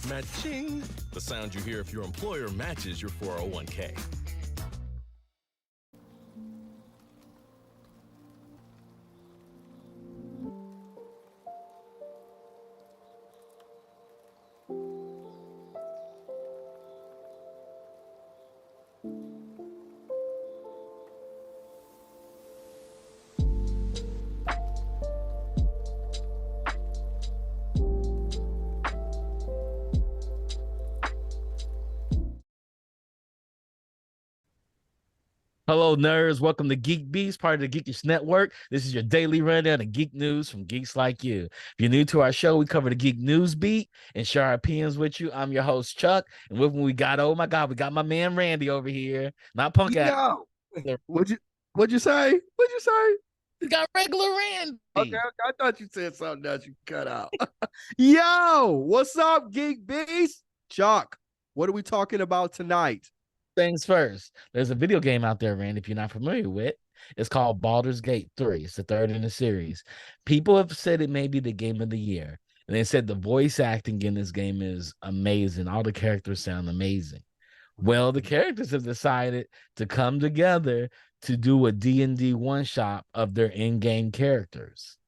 Matching, the sound you hear if your employer matches your 401k. Hello, nerds. Welcome to GeekBeast, part of the Geekish Network. This is your daily rundown of geek news from geeks like you. If you're new to our show, we cover the geek news beat and share our opinions with you. I'm your host, Chuck. And with me, we got, oh my God, we got my man Randy over here. Not punk ass. Yo, what'd you say? What'd you say? We got regular Randy. Okay, I thought you said something that you cut out. Yo, what's up, Geek Beast? Chuck, what are we talking about tonight? Things first, there's a video game out there, Randy, if you're not familiar with. It's called Baldur's Gate 3. It's the third in the series. People have said it may be the game of the year. And they said the voice acting in this game is amazing. All the characters sound amazing. Well, the characters have decided to come together to do a D&D one-shot of their in-game characters.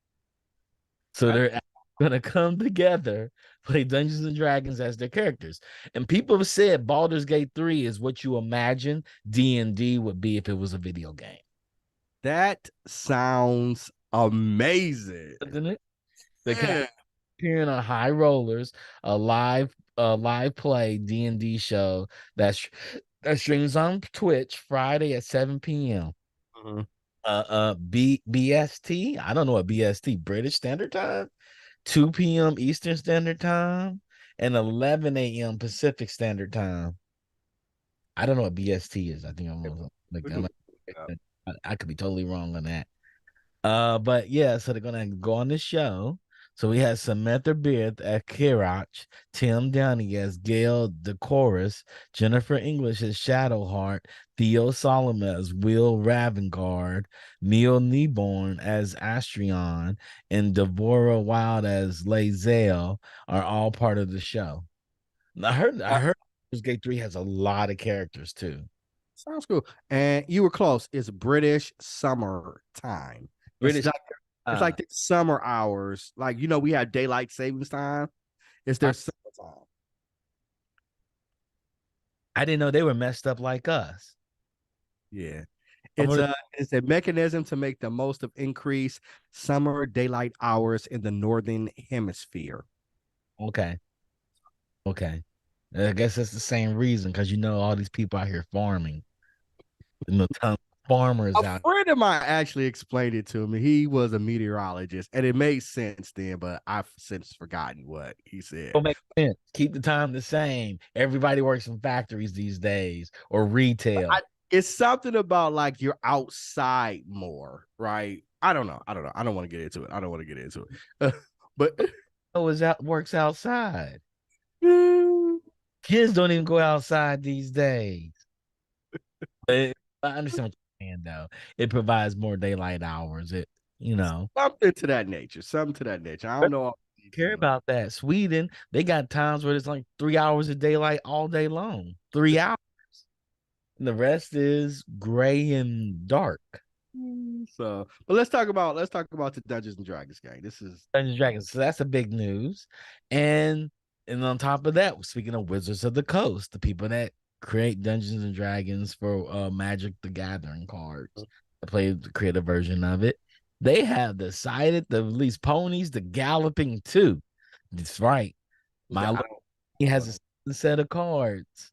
So they're going to come together, play Dungeons and Dragons as their characters. And people have said Baldur's Gate 3 is what you imagine D&D would be if it was a video game. That sounds amazing. Isn't it? The appearing on High Rollers, a live play D&D show that streams on Twitch Friday at 7 p.m. Mhm. BST. I don't know what BST, British Standard Time, 2 p.m. Eastern Standard Time, and 11 a.m. Pacific Standard Time. I don't know what BST is. I think I could be totally wrong on that. But yeah, so they're gonna go on the show. So we had Samantha Beard as Kirach, Tim Downey as Gail DeCoris, Jennifer English as Shadowheart, Theo Solomon as Will Ravengard, Neil Kneeborn as Astrion, and Devorah Wild as Lae'zel are all part of the show. I heard Baldur's Gate 3 has a lot of characters too. Sounds cool. And you were close. It's British summer time. British, It's like the summer hours. Like, we have daylight savings time. It's their summertime. I didn't know they were messed up like us. Yeah. It's a mechanism to make the most of increased summer daylight hours in the northern hemisphere. Okay. I guess that's the same reason, because all these people out here farming. And the ton of farmers A out. friend of mine actually explained it to me. He was a meteorologist, and it made sense then, but I've since forgotten what he said. Don't make sense. Keep the time the same. Everybody works in factories these days or retail. It's something about like you're outside more, right? I don't know. I don't want to get into it. But Works outside. Kids don't even go outside these days. But I understand what you're saying, though. It provides more daylight hours. something to that nature. I don't know. Care about that. Sweden, they got times where it's like 3 hours of daylight all day long. 3 hours. And the rest is gray and dark. So, but let's talk about the Dungeons and Dragons game. This is Dungeons and Dragons. So that's a big news. And on top of that, speaking of Wizards of the Coast, the people that create Dungeons and Dragons for Magic the Gathering cards, create a version of it. They have decided to release Ponies the Galloping 2. That's right. He has a set of cards.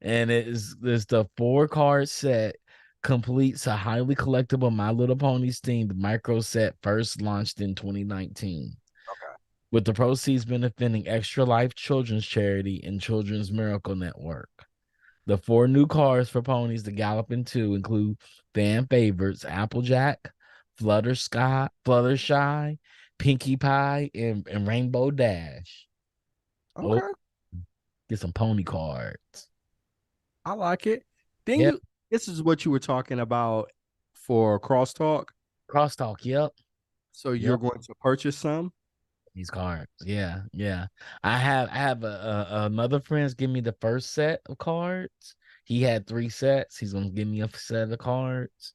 And it's the 4-card set completes a highly collectible My Little Ponies themed micro set first launched in 2019. Okay. With the proceeds benefiting Extra Life Children's Charity and Children's Miracle Network. The 4 new cards for Ponies the Galloping 2 include fan favorites Applejack, Fluttershy, Pinkie Pie, and Rainbow Dash. Okay. Get some pony cards. I like it. This is what you were talking about for Crosstalk. Crosstalk, yep. So you're going to purchase some? These cards. Yeah, yeah. I have another friend's give me the first set of cards. He had 3 sets. He's gonna give me a set of cards,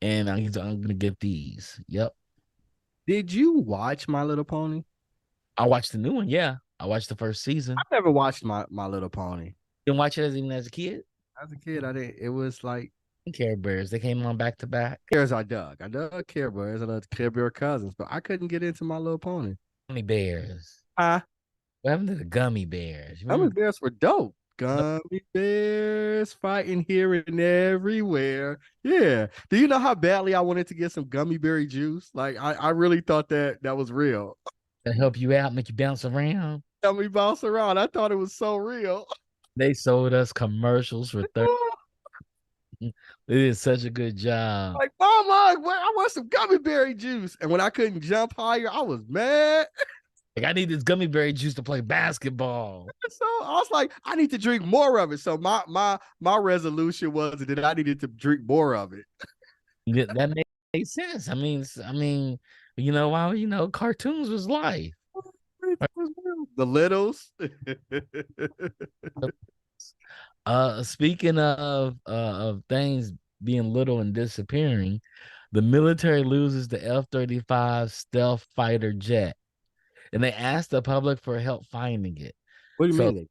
and I'm gonna get these. Yep. Did you watch My Little Pony? I watched the new one. Yeah, I watched the first season. I've never watched My Little Pony. Didn't watch it even as a kid. As a kid, I didn't. It was like Care Bears. They came on back to back. Bears. I dug. I dug Care Bears. I dug Care Bear cousins, but I couldn't get into My Little Pony. Gummy bears. Ah, What happened to the gummy bears? You Gummy remember? Bears were dope. Gummy Bears fighting here and everywhere. Yeah. Do you know how badly I wanted to get some gummy berry juice? Like I really thought that was real. To help you out, make you bounce around. Help me bounce around. I thought it was so real. They sold us commercials for 30. They did such a good job. Like, Mama, I want some gummy berry juice. And when I couldn't jump higher, I was mad. Like, I need this gummy berry juice to play basketball. So I was like, I need to drink more of it. So my resolution was that I needed to drink more of it. Yeah, that made sense. I mean, why cartoons was life. The littles. Speaking of things being little and disappearing, the military loses the F-35 stealth fighter jet, and they asked the public for help finding it. What do you So mean?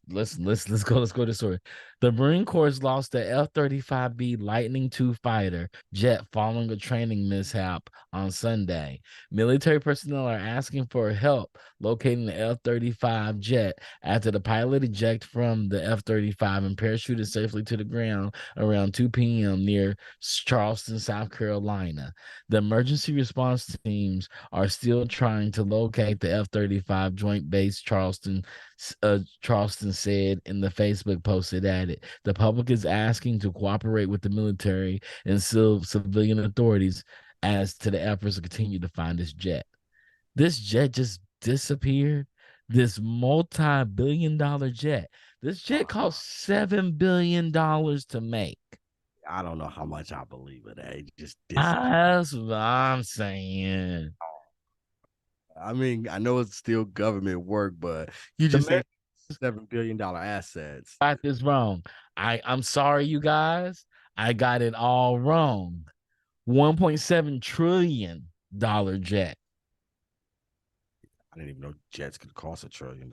let's go to the story. The Marine Corps lost the F-35B Lightning II fighter jet following a training mishap on Sunday. Military personnel are asking for help locating the F-35 jet after the pilot ejected from the F-35 and parachuted safely to the ground around 2 p.m. near Charleston, South Carolina. The emergency response teams are still trying to locate the F-35 Joint Base Charleston said in the Facebook post. It added, the public is asking to cooperate with the military and civilian authorities as to the efforts to continue to find this jet. This jet just disappeared. This multi-billion-dollar jet. This jet cost $7 billion to make. I don't know how much I believe it. It just That's what I'm saying. I mean, I know it's still government work, but you just said $7 billion assets. Got this wrong. I'm sorry, you guys. I got it all wrong. $1.7 trillion jet. I didn't even know jets could cost $1 trillion.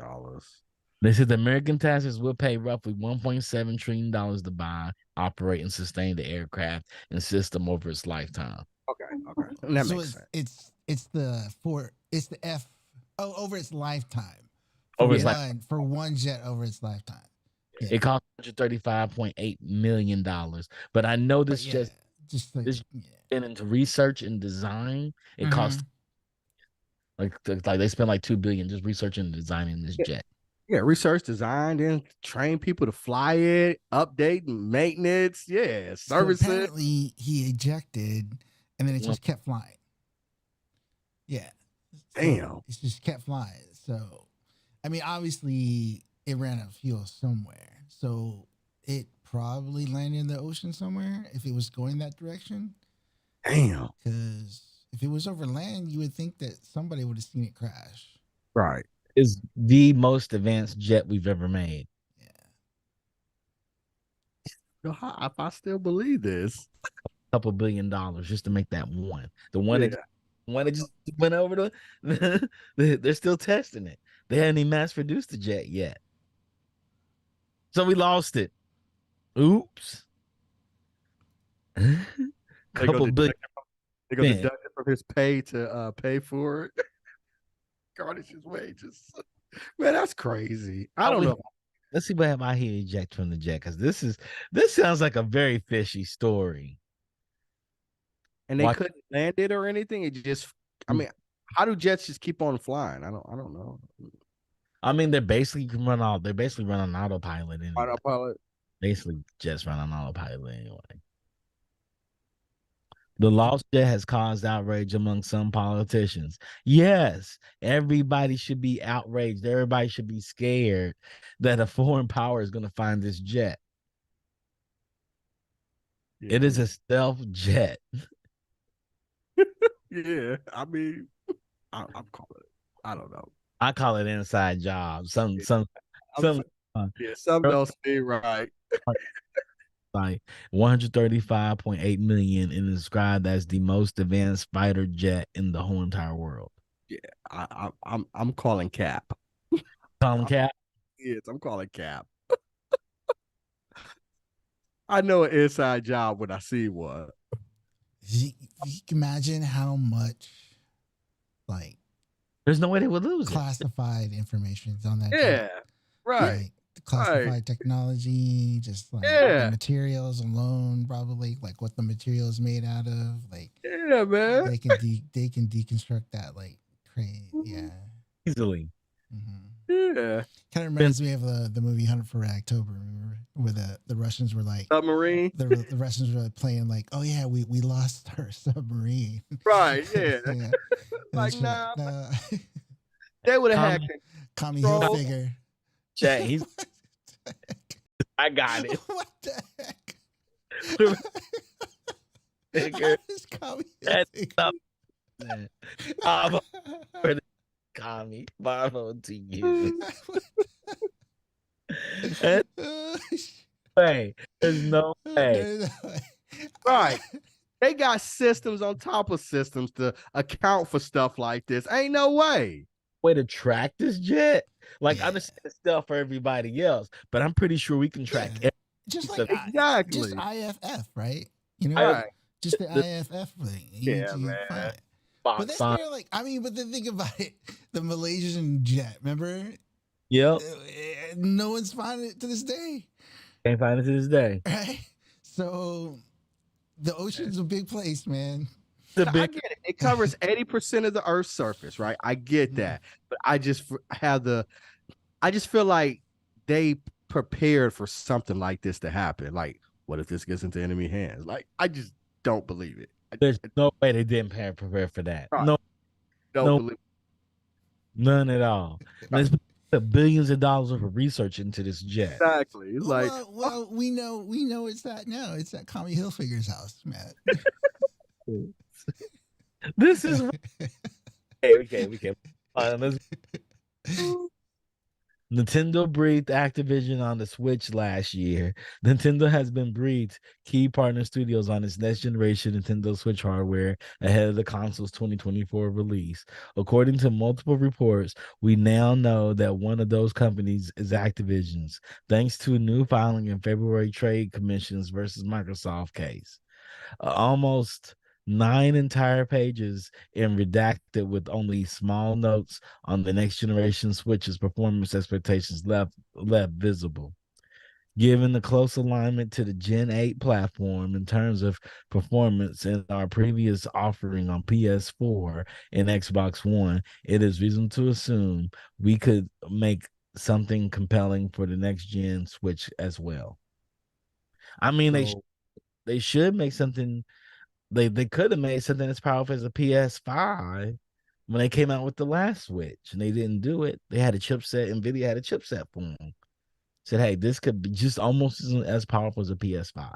They said the American taxpayers will pay roughly $1.7 trillion to buy, operate, and sustain the aircraft and system over its lifetime. Okay. That So makes sense. it's the F over its lifetime. For one jet over its lifetime. Yeah. It cost $135.8 million. But I know this this been into research and design. It cost like they spent like $2 billion just researching and designing this jet. Yeah, research, design, then train people to fly it, update and maintenance. Yeah, service. So apparently he ejected and then it just kept flying. Yeah. Damn. It just kept flying. So, I mean, obviously it ran out of fuel somewhere. So it probably landed in the ocean somewhere if it was going that direction. Damn. Because if it was over land, you would think that somebody would have seen it crash. Right. Is the most advanced jet we've ever made. Yeah. If I still believe this. Couple $1 billion just to make that one. The one that just went over they're still testing it. They hadn't even mass produced the jet yet. So we lost it. Oops. Couple billion. They're gonna deduct it from his pay to pay for it. Garnish his wages. Man, that's crazy. I don't know. Let's see what happened out here eject from the jet, because this sounds like a very fishy story. And they couldn't land it or anything. It just, I mean, how do jets just keep on flying? I don't know. I mean, they basically run on autopilot anyway. Autopilot. Basically, jets run on autopilot anyway. The lost jet has caused outrage among some politicians. Yes, everybody should be outraged. Everybody should be scared that a foreign power is going to find this jet. Yeah. It is a stealth jet. Yeah, I mean, I'm calling it. I don't know. I call it inside job. Some I'm some yeah, something don't seem right. like 135.8 million and is described as the most advanced fighter jet in the whole entire world. Yeah, I'm calling cap. Tom Cap. Yes, I'm calling cap. I know an inside job when I see one. You can imagine how much like There's no way they would lose it. classified information is on that. Yeah, right. Like classified technology, just like the materials alone, probably like what the material is made out of. Like, yeah, man. they can deconstruct that like crazy. Yeah, Easily. Yeah. Kind of reminds me of the movie Hunt for Red October, remember? Where the Russians were like Submarine. the Russians were playing like, oh yeah, we lost our submarine. Right. Yeah. Yeah. Like, Nah. they would have had Commie control. Hilfiger. Chat, he's I got it. What the heck? Figure. It's Commie That's Hilfiger. Man. Bravo for the commie. Bravo to you. Way. There's no way. Right. They got systems on top of systems to account for stuff like this. Ain't no way. Way to track this jet. Like, I understand stuff for everybody else, but I'm pretty sure we can track just stuff. like Exactly. just IFF, right? You know, Right. just the IFF thing. Yeah, man. But that's fair, like, I mean, but then think about it. The Malaysian jet, remember? Yep. No one's found it to this day. Can't find it to this day. Right? So the ocean's a big place, man. I get it. It covers 80% of the Earth's surface, right? I get that. But I just feel like they prepared for something like this to happen. Like, what if this gets into enemy hands? Like, I just don't believe it. There's no way they didn't prepare for that. Right. No, Don't believe it. none at all. There's billions of dollars worth of research into this jet. Exactly. It's like, well, we know it's that now. It's at Commie Hilfiger's house, Matt. This is okay. Nintendo breathed Activision on the Switch last year. Nintendo has been breathed key partner studios on its next generation Nintendo Switch hardware ahead of the console's 2024 release. According to multiple reports, we now know that one of those companies is Activision's, thanks to a new filing in February Trade Commission's versus Microsoft case. Almost 9 entire pages and redacted with only small notes on the next generation Switch's performance expectations left visible. Given the close alignment to the Gen 8 platform in terms of performance in our previous offering on PS4 and Xbox One, it is reasonable to assume we could make something compelling for the next gen Switch as well. I mean, they should make something. They could have made something as powerful as a PS5 when they came out with the last Switch, and they didn't do it. They had a chipset. NVIDIA had a chipset for them. Said, hey, this could be just almost as powerful as a PS5.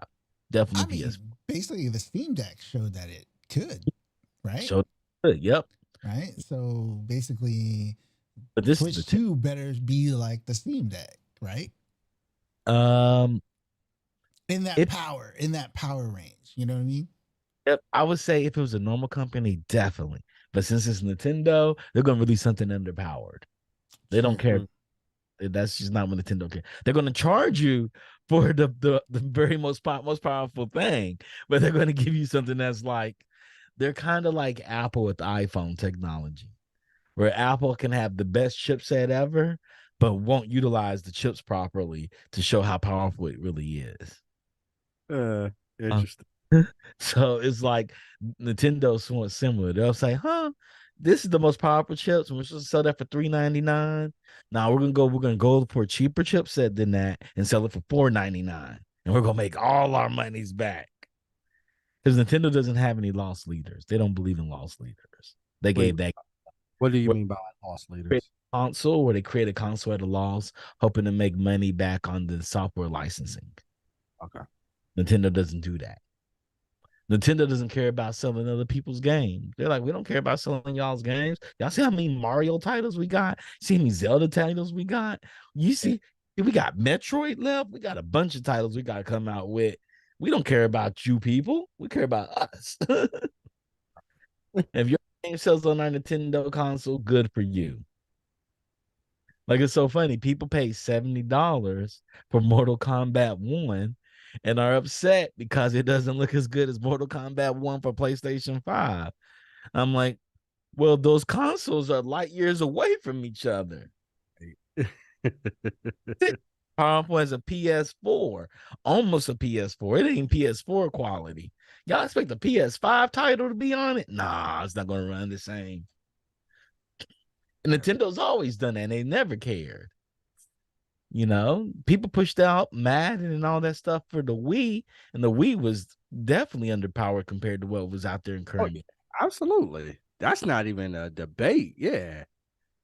Definitely PS5. Basically, the Steam Deck showed that it could, right? Showed it, yep. Right? So basically, but this Switch 2 better be like the Steam Deck, right? In that power range. You know what I mean? Yep, I would say if it was a normal company, definitely. But since it's Nintendo, they're gonna release something underpowered. They don't care. That's just not what Nintendo care. They're gonna charge you for the very most powerful thing, but they're gonna give you something that's like they're kind of like Apple with the iPhone technology, where Apple can have the best chipset ever, but won't utilize the chips properly to show how powerful it really is. Interesting. So it's like Nintendo's somewhat similar. They'll say, this is the most powerful chips, and we're supposed to sell that for $399. Now we're gonna go for a cheaper chipset than that and sell it for $499. And we're gonna make all our monies back. Because Nintendo doesn't have any loss leaders. They don't believe in loss leaders. They gave that. What do you mean by loss leaders? Console where they create a console at a loss, hoping to make money back on the software licensing. Okay. Nintendo doesn't do that. Nintendo doesn't care about selling other people's games. They're like, we don't care about selling y'all's games. Y'all see how many Mario titles we got? See how many Zelda titles we got? You see, we got Metroid left. We got a bunch of titles we got to come out with. We don't care about you people. We care about us. If your game sells on our Nintendo console, good for you. Like, it's so funny. People pay $70 for Mortal Kombat 1 and are upset because it doesn't look as good as Mortal Kombat 1 for PlayStation 5. I'm like, well, those consoles are light years away from each other. Powerful as a PS4, almost a PS4. It ain't PS4 quality. Y'all expect the PS5 title to be on it? Nah, it's not going to run the same. And Nintendo's always done that. And they never cared. You know, people pushed out Madden and all that stuff for the Wii, and the Wii was definitely underpowered compared to what was out there in current. Absolutely. That's not even a debate. Yeah.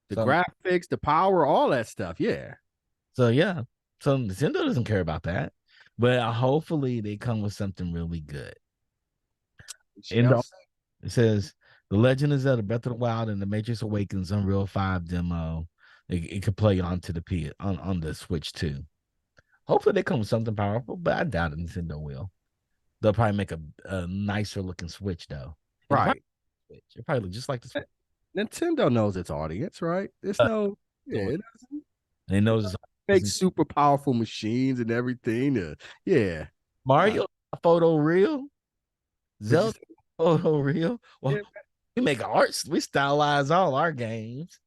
The So- graphics, the power, all that stuff. Yeah. So yeah, so Nintendo doesn't care about that, but hopefully they come with something really good. And it says The Legend of Zelda: Breath of the Wild and The Matrix Awakens Unreal 5 demo. It could play onto the on the Switch too. Hopefully they come with something powerful, but I doubt Nintendo will. They'll probably make a nicer looking Switch though. Right. It probably look just like the Switch. Nintendo knows its audience, right? It's it doesn't They know it's make super powerful machines and everything. Yeah. Mario photo real, Zelda photo real. Well, we make arts, we stylize all our games.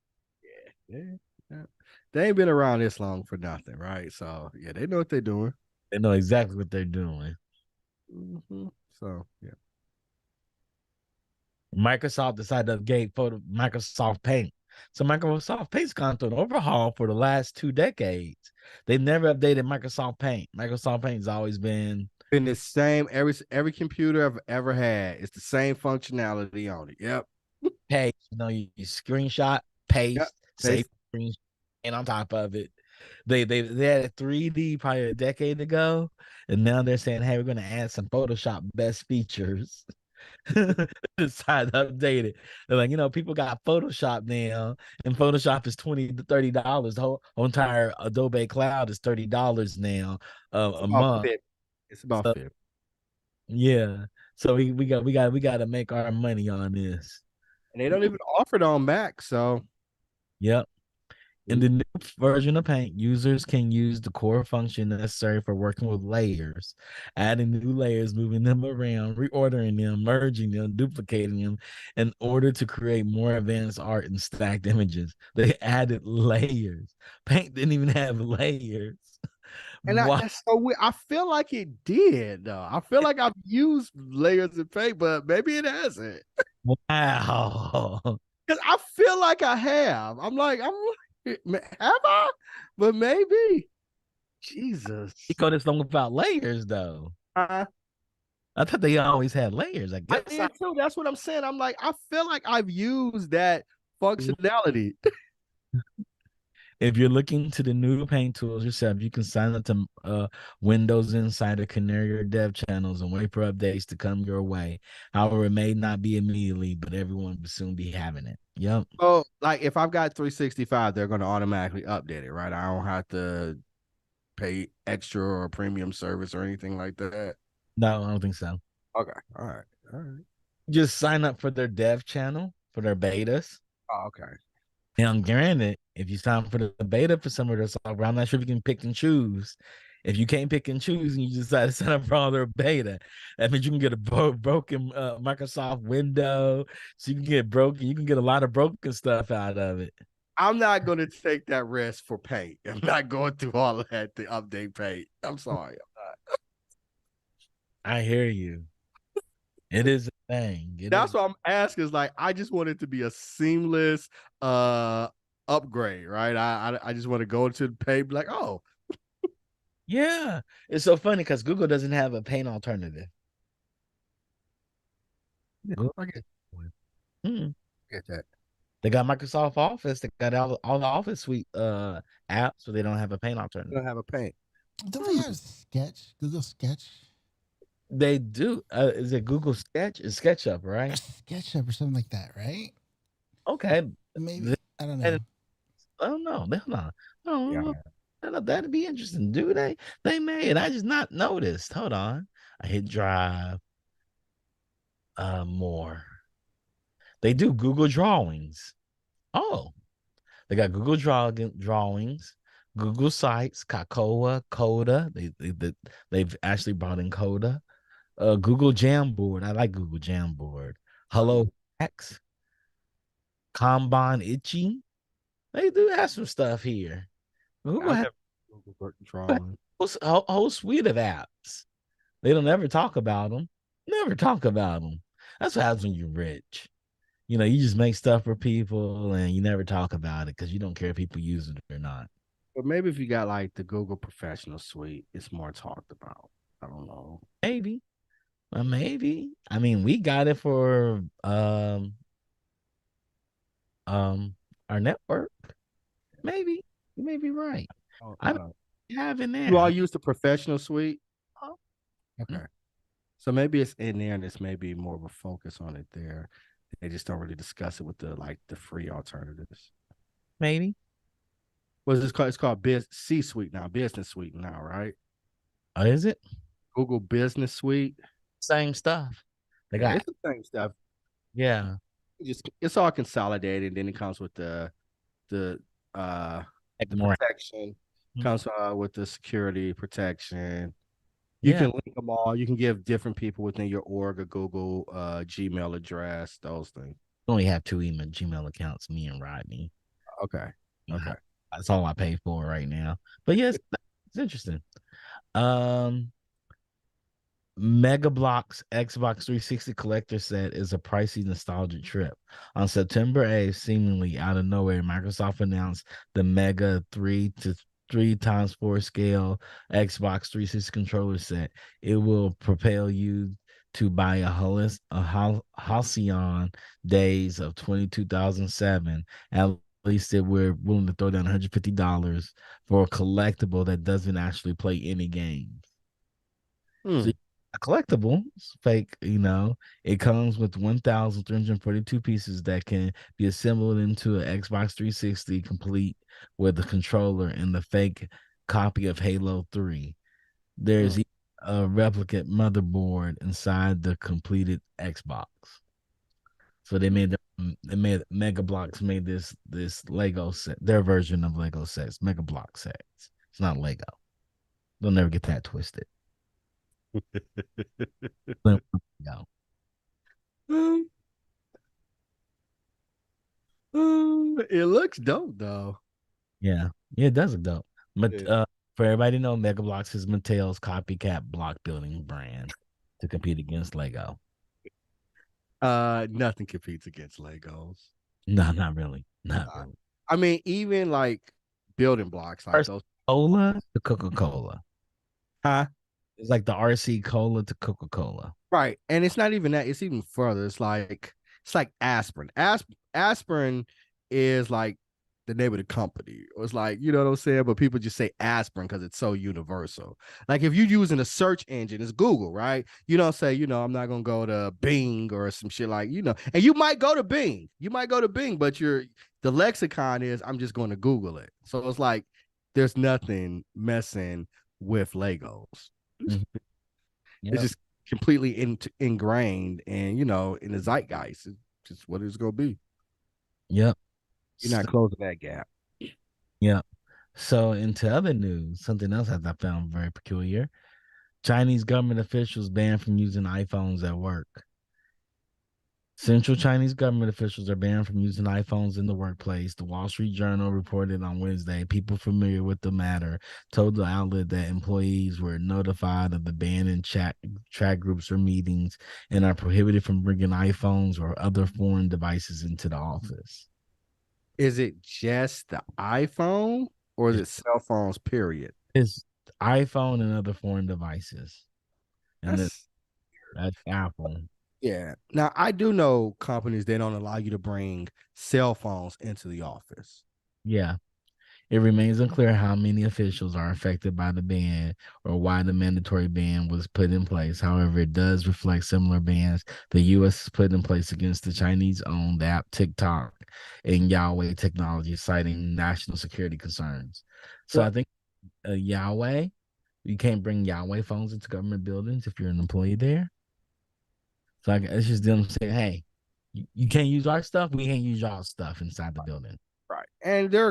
Yeah. They ain't been around this long for nothing, right? So yeah, they know what they're doing. They know exactly what they're doing. Mm-hmm. So yeah. Microsoft decided to upgrade Microsoft Paint. So Microsoft Paint's gone through an overhaul for the last 2 decades. They never updated Microsoft Paint. Microsoft Paint's always been the same every computer I've ever had. It's the same functionality on it. Yep. Paste. You screenshot, paste, save screen, and on top of it, they had a 3D probably a decade ago, and now they're saying, hey, we're going to add some Photoshop best features. Decide to update it. They're like, people got Photoshop now, and Photoshop is $20 to $30. The whole entire Adobe Cloud is $30 now a month. 50. It's about 50. Yeah. So we got to make our money on this. And they don't even offer it on Mac. So yep. In the new version of Paint, users can use the core function necessary for working with layers, adding new layers, moving them around, reordering them, merging them, duplicating them in order to create more advanced art and stacked images. They added layers. Paint didn't even have layers. And that's so weird. I feel like it did, though. I feel like I've used layers in Paint, but maybe it hasn't. Wow. Because I feel like I have. I'm like, have I? But maybe. Jesus. You go this long without layers, though. I thought they always had layers. I guess. I did too. That's what I'm saying. I'm like, I feel like I've used that functionality. If you're looking to the new Paint tools yourself, you can sign up to Windows Insider Canary dev channels and wait for updates to come your way. However, it may not be immediately, but everyone will soon be having it. Yep. So, like, if I've got 365, they're going to automatically update it, right? I don't have to pay extra or premium service or anything like that. No, I don't think so. Okay. All right. Just sign up for their dev channel for their betas. Oh, okay. Now, granted, if you sign up for the beta for some of their software, I'm not sure if you can pick and choose. If you can't pick and choose and you decide to sign up for all their beta, that means you can get a broken Microsoft window. So you can get broken. You can get a lot of broken stuff out of it. I'm not going to take that risk for Paint. I'm not going through all of that to update Paint. I'm sorry. I'm not. I hear you. It is a thing. That's what I'm asking. Is like, I just want it to be a seamless upgrade, right? I just want to go to the Paint, be like, oh. Yeah. It's so funny because Google doesn't have a Paint alternative. Yeah, I get that. They got Microsoft Office. They got all the Office suite apps, so they don't have a Paint alternative. They don't have a Paint. Don't they have Sketch? Google Sketch? They do. Is it Google Sketch? It's SketchUp, Or right? SketchUp or something like that, right? Okay. Maybe I don't And know. I don't know. They're not. I don't Yeah. know. That'd be interesting. Do they? They may. And I just not noticed. Hold on. I hit drive. More. They do Google Drawings. Oh, they got Google Drawings, Google Sites, Kakoa, Coda. They've actually brought in Coda. Google Jamboard. I like Google Jamboard. Hello X, Kanban Itchy. They do have some stuff here. Google I has never Google drawing. a whole suite of apps. They don't ever talk about them. Never talk about them. That's what happens when you're rich. You just make stuff for people and you never talk about it because you don't care if people use it or not. But maybe if you got like the Google Professional Suite, it's more talked about. I don't know. Maybe. Maybe. I mean, we got it for um our network. Maybe. You may be right. Oh, I don't have in you all there. use the Professional Suite? Oh, Okay. So maybe it's in there and it's maybe more of a focus on it there. They just don't really discuss it with the free alternatives. maybe. What is this called? It's called C Suite now, Business Suite now, right? Oh, is it? Google Business Suite. Same stuff. They Yeah, got it's the same stuff. yeah. It's all consolidated. Then it comes with the uh Like the more. protection, comes with the security protection. You Yeah. can link them all. You can give different people within your org a Google Gmail address, those things. We only have two email Gmail accounts, me and Rodney. Okay. Okay. That's all I pay for right now. But yes, it's interesting. Um Mega Bloks Xbox 360 collector set is a pricey nostalgic trip. On September 8th, seemingly out of nowhere, Microsoft announced the Mega 3 to 3 times 4 scale Xbox 360 controller set. It will propel you to buy Halcyon Days of 2007. At least that we're willing to throw down $150 for a collectible that doesn't actually play any games. Hmm. So a collectible, it's fake, it comes with 1,342 pieces that can be assembled into an Xbox 360 complete with the controller and the fake copy of Halo 3. There's a replicate motherboard inside the completed Xbox. So Mega Bloks made this Lego set, their version of Lego sets, Mega Block sets. It's not Lego. They'll never get that twisted. No. It looks dope though. Yeah. Yeah, it does look dope. But Yeah. for everybody to know, Mega Bloks is Mattel's copycat block building brand to compete against Lego. Nothing competes against Legos. No, not really. Not really. I mean, even like building blocks, like First those. Cola to Coca-Cola. Huh? It's like the RC Cola to Coca-Cola. Right. And it's not even that, it's even further. It's like aspirin. Aspirin is like the name of the company. Or it's like, you know what I'm saying? But people just say aspirin because it's so universal. Like if you're using a search engine, it's Google, right? You don't say, I'm not gonna go to Bing or some shit like, and you might go to Bing. But the lexicon is I'm just going to Google it. So it's like there's nothing messing with Legos. Mhm. It's Yep. just completely ingrained and in the zeitgeist. It's just what it's gonna be. Yep. You're not closing that gap. Yep. So into other news, something else that I found very peculiar. Chinese government officials banned from using iPhones at work. Central Chinese government officials are banned from using iPhones in the workplace. The Wall Street Journal reported on Wednesday. People familiar with the matter told the outlet that employees were notified of the ban in chat groups or meetings and are prohibited from bringing iPhones or other foreign devices into the office. Is it just the iPhone or is it cell phones, period? It's iPhone and other foreign devices. And that's Apple. Yeah. Now I do know companies they don't allow you to bring cell phones into the office. Yeah. It remains unclear how many officials are affected by the ban or why the mandatory ban was put in place. However, it does reflect similar bans the U.S. has put in place against the Chinese-owned app TikTok and Huawei technology, citing national security concerns. So I Well, think Huawei, you can't bring Huawei phones into government buildings if you're an employee there. So it's just them saying, hey, you can't use our stuff. We can't use y'all stuff inside the building. right. And there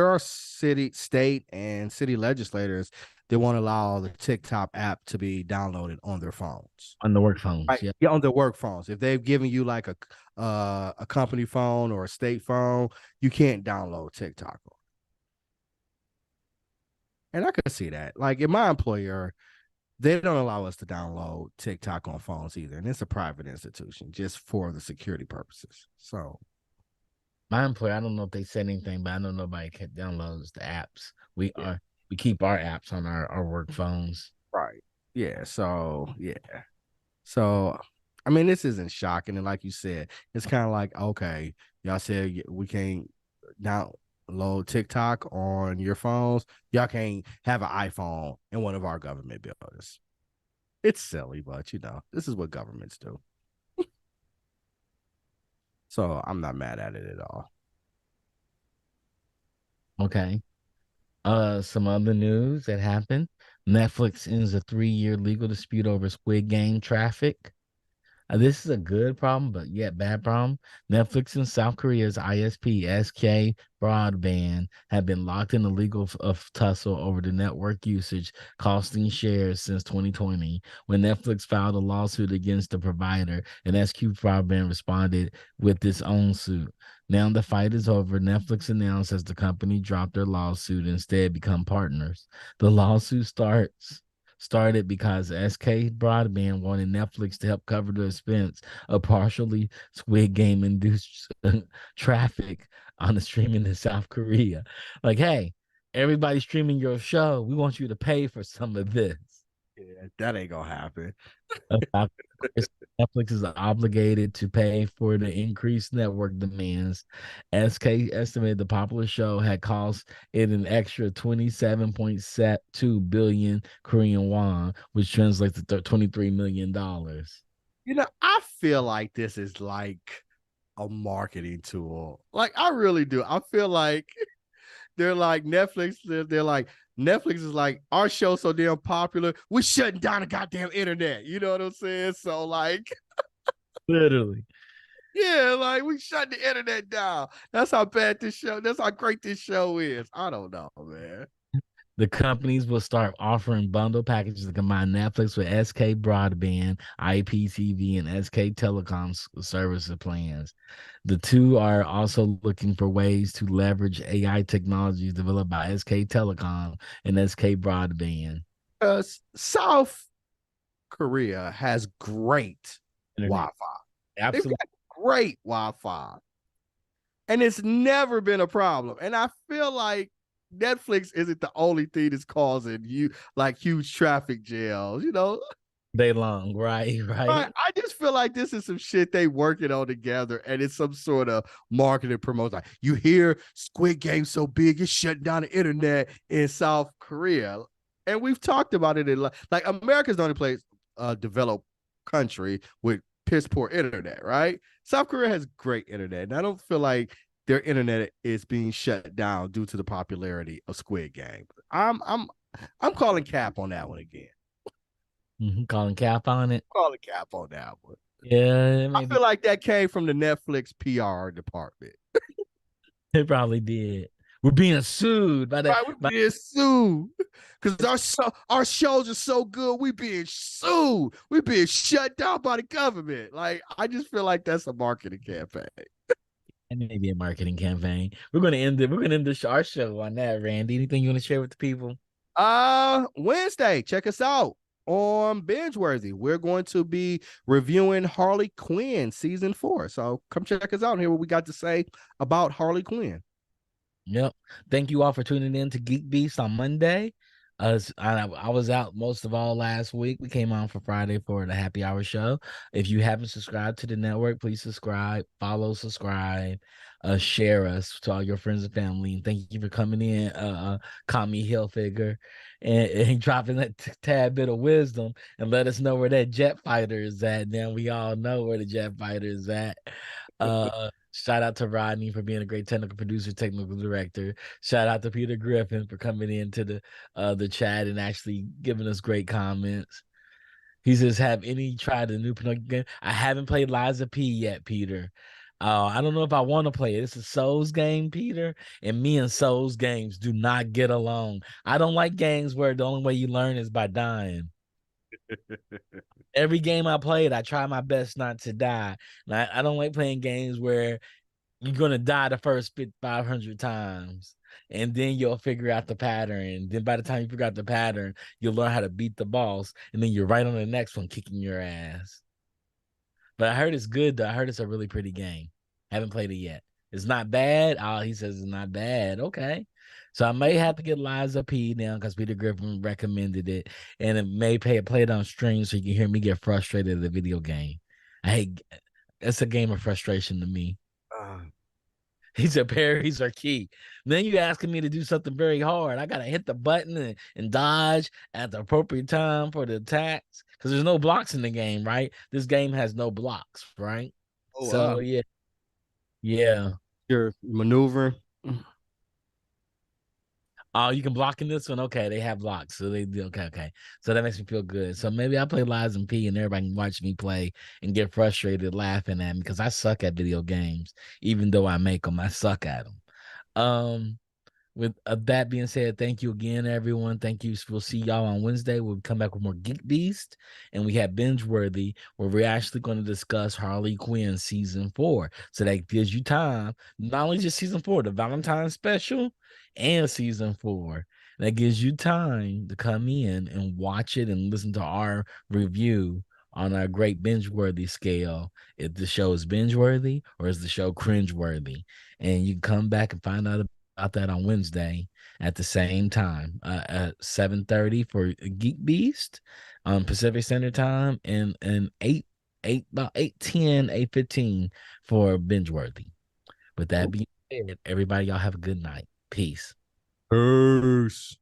are state, and city legislators that won't allow the TikTok app to be downloaded on their phones. On the work phones, Right. yeah. Yeah, on their work phones. If they've given you like a company phone or a state phone, you can't download TikTok. And I could see that. Like in my employer, they don't allow us to download TikTok on phones either. And it's a private institution just for the security purposes. So My employer, I don't know if they said anything, but I know nobody can downloads the apps. We keep our apps on our work phones. right. Yeah. So yeah. So I mean, this isn't shocking. And like you said, it's kind of like, okay, y'all said we can't download TikTok on your phones. Y'all can't have an iPhone in one of our government buildings. It's silly, but this is what governments do. So I'm not mad at it at all. Okay. Some other news that happened. Netflix ends a 3-year legal dispute over Squid Game traffic. This is a good problem, but yet bad problem. Netflix and South Korea's ISP SK Broadband have been locked in a legal tussle over the network usage, costing shares since 2020. When Netflix filed a lawsuit against the provider, and SQ Broadband responded with its own suit. Now the fight is over. Netflix announced as the company dropped their lawsuit and instead become partners. The lawsuit started because SK Broadband wanted Netflix to help cover the expense of partially Squid Game induced traffic on the streaming in South Korea. Like, hey, everybody streaming your show, we want you to pay for some of this. Yeah, that ain't gonna happen. Of course, Netflix is obligated to pay for the increased network demands. SK estimated the popular show had cost it an extra 27.2 billion Korean won, which translates to $23 million. I feel like this is like a marketing tool. Like I really do. I feel like they're like Netflix. They're like Netflix is like our show's so damn popular. We're shutting down the goddamn internet. You know what I'm saying? So like, Literally. yeah, like we shut the internet down. That's how bad this show. That's how great this show is. I don't know, man. The companies will start offering bundle packages to combine Netflix with SK Broadband, IPTV, and SK Telecom service plans. The two are also looking for ways to leverage AI technologies developed by SK Telecom and SK Broadband. South Korea has great Internet. Wi-Fi. They've Absolutely. got great Wi-Fi, and it's never been a problem. And I feel like Netflix isn't the only thing that's causing you like huge traffic jams. Day long, right? I just feel like this is some shit they working on together, and it's some sort of marketing promotion. Like you hear Squid Game so big, it's shutting down the internet in South Korea, and we've talked about it. Like America's the only place, developed country with piss poor internet, right? South Korea has great internet, and I don't feel like their internet is being shut down due to the popularity of Squid Game. I'm calling cap on that one again. Calling cap on it. Calling cap on that one. Yeah, I feel like that came from the Netflix PR department. it probably did. We're being sued by that. Right, we're being sued because our shows are so good. We being sued. We being shut down by the government. Like I just feel like that's a marketing campaign. It may be a marketing campaign. We're gonna end it. We're gonna end our show on that, Randy. Anything you want to share with the people? Wednesday, check us out on Bingeworthy. We're going to be reviewing Harley Quinn season 4. So come check us out and hear what we got to say about Harley Quinn. Yep. Thank you all for tuning in to Geek Beast on Monday. I was out most of all last week. We came on for Friday for the happy hour show. If you haven't subscribed to the network, please subscribe, follow, subscribe, share us to all your friends and family. And thank you for coming in, Kami Hilfiger, and dropping that tad bit of wisdom and let us know where that jet fighter is at. Now we all know where the jet fighter is at. Shout out to Rodney for being a great technical producer, technical director. Shout out to Peter Griffin for coming into the chat and actually giving us great comments. He says, "Have any tried the new Pinocchio game?" I haven't played Liza P yet, Peter. I don't know if I want to play it. It's a Souls game, Peter, and me and Souls games do not get along. I don't like games where the only way you learn is by dying. Every game I played, I try my best not to die. And I don't like playing games where you're gonna die the first 500 times, and then you'll figure out the pattern. And then by the time you figure out the pattern, you'll learn how to beat the boss, and then you're right on the next one, kicking your ass. But I heard it's good, though. I heard it's a really pretty game. Haven't played it yet. It's not bad. Oh, he says it's not bad. Okay. So I may have to get Liza P now because Peter Griffin recommended it, and it may play it on stream so you can hear me get frustrated at the video game. I hate it's a game of frustration to me. He said parries are key. Then you asking me to do something very hard. I gotta hit the button and dodge at the appropriate time for the attacks because there's no blocks in the game, right? This game has no blocks, right? Oh, So yeah. Your maneuver. Oh, you can block in this one. Okay, they have blocks, so they do. Okay. So that makes me feel good. So maybe I play Lies and P, and everybody can watch me play and get frustrated, laughing at me because I suck at video games. Even though I make them, I suck at them. With that being said, thank you again, everyone. Thank you. We'll see y'all on Wednesday. We'll come back with more Geek Beast, and we have Binge Worthy, where we're actually going to discuss Harley Quinn season 4. So that gives you time, not only just season 4, the Valentine's special, and season 4. That gives you time to come in and watch it and listen to our review on our great binge worthy scale. If the show is binge worthy or is the show cringe worthy, and you can come back and find out about that on Wednesday at the same time, at 7:30 for Geek Beast on Pacific Standard Time, and 8:10, 8:15 for binge worthy. With that being said, everybody, y'all have a good night. Peace. Peace.